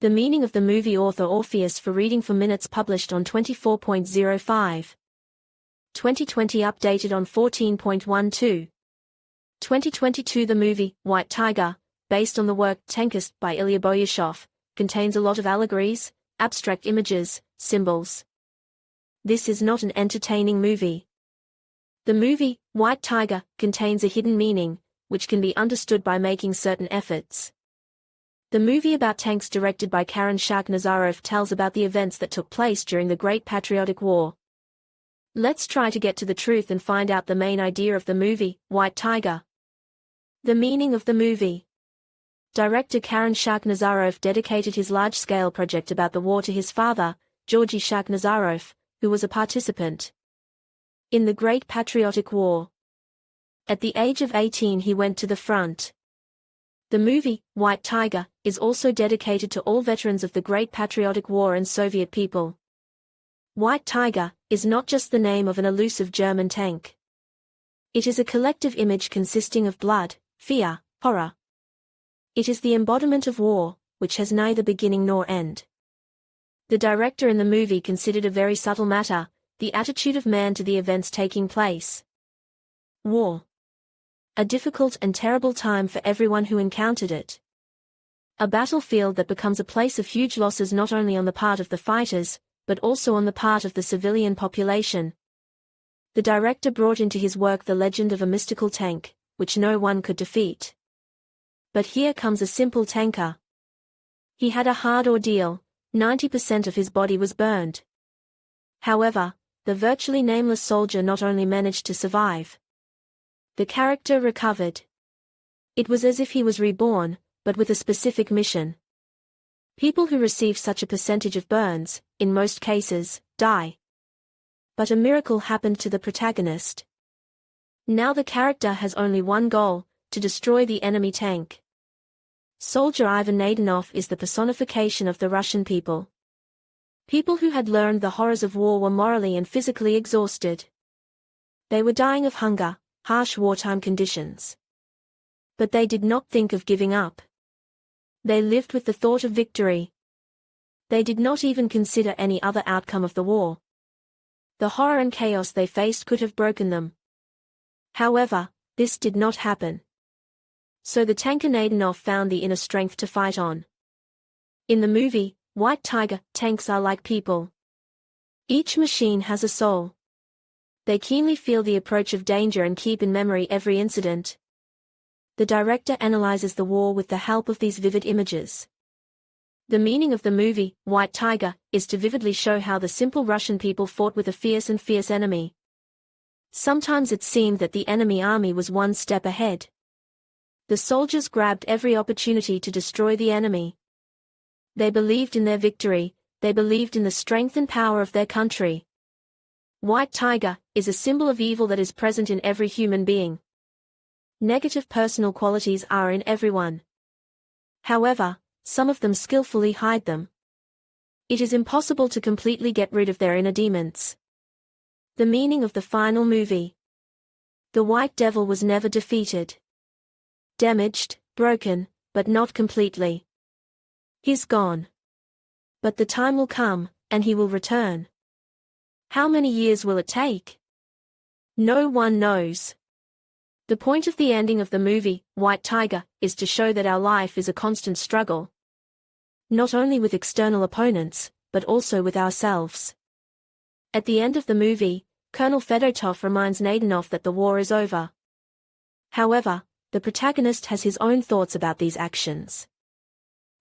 The meaning of the movie. Author Orpheus for Reading for Minutes, published on 24.05. 2020, updated on 14.12. 2022. The movie, White Tiger, based on the work Tankist by Ilya Boyashov, contains a lot of allegories, abstract images, symbols. This is not an entertaining movie. The movie, White Tiger, contains a hidden meaning, which can be understood by making certain efforts. The movie about tanks, directed by Karen Nazarov, tells about the events that took place during the Great Patriotic War. Let's try to get to the truth and find out the main idea of the movie, White Tiger. The meaning of the movie. Director Karen Nazarov dedicated his large-scale project about the war to his father, Georgy Nazarov, who was a participant in the Great Patriotic War. At the age of 18, he went to the front. The movie, White Tiger, is also dedicated to all veterans of the Great Patriotic War and Soviet people. White Tiger is not just the name of an elusive German tank. It is a collective image consisting of blood, fear, horror. It is the embodiment of war, which has neither beginning nor end. The director in the movie considered a very subtle matter, the attitude of man to the events taking place. War. A difficult and terrible time for everyone who encountered it. A battlefield that becomes a place of huge losses, not only on the part of the fighters, but also on the part of the civilian population. The director brought into his work the legend of a mystical tank, which no one could defeat. But here comes a simple tanker. He had a hard ordeal, 90% of his body was burned. However, the virtually nameless soldier not only managed to survive. The character recovered. It was as if he was reborn, but with a specific mission. People who receive such a percentage of burns, in most cases, die. But a miracle happened to the protagonist. Now the character has only one goal, to destroy the enemy tank. Soldier Ivan Nadenov is the personification of the Russian people. People who had learned the horrors of war were morally and physically exhausted. They were dying of hunger, harsh wartime conditions. But they did not think of giving up. They lived with the thought of victory. They did not even consider any other outcome of the war. The horror and chaos they faced could have broken them. However, this did not happen. So the tanker Nadenov found the inner strength to fight on. In the movie, White Tiger, tanks are like people. Each machine has a soul. They keenly feel the approach of danger and keep in memory every incident. The director analyzes the war with the help of these vivid images. The meaning of the movie, White Tiger, is to vividly show how the simple Russian people fought with a fierce enemy. Sometimes it seemed that the enemy army was one step ahead. The soldiers grabbed every opportunity to destroy the enemy. They believed in their victory, they believed in the strength and power of their country. White Tiger is a symbol of evil that is present in every human being. Negative personal qualities are in everyone. However, some of them skillfully hide them. It is impossible to completely get rid of their inner demons. The meaning of the final movie. The White Devil was never defeated. Damaged, broken, but not completely. He's gone. But the time will come, and he will return. How many years will it take? No one knows. The point of the ending of the movie, White Tiger, is to show that our life is a constant struggle. Not only with external opponents, but also with ourselves. At the end of the movie, Colonel Fedotov reminds Nadenov that the war is over. However, the protagonist has his own thoughts about these actions.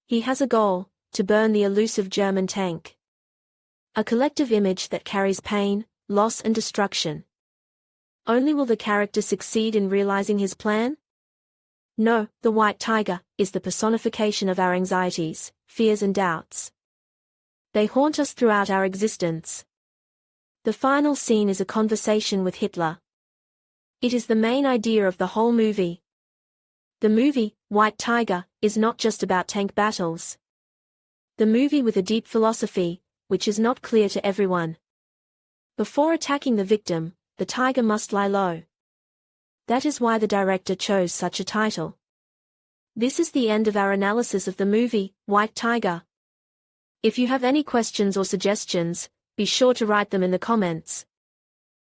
He has a goal, to burn the elusive German tank. A collective image that carries pain, loss and destruction. Only will the character succeed in realizing his plan? No, the White Tiger is the personification of our anxieties, fears and doubts. They haunt us throughout our existence. The final scene is a conversation with Hitler. It is the main idea of the whole movie. The movie, White Tiger, is not just about tank battles. The movie with a deep philosophy, which is not clear to everyone. Before attacking the victim, the tiger must lie low. That is why the director chose such a title. This is the end of our analysis of the movie, White Tiger. If you have any questions or suggestions, be sure to write them in the comments.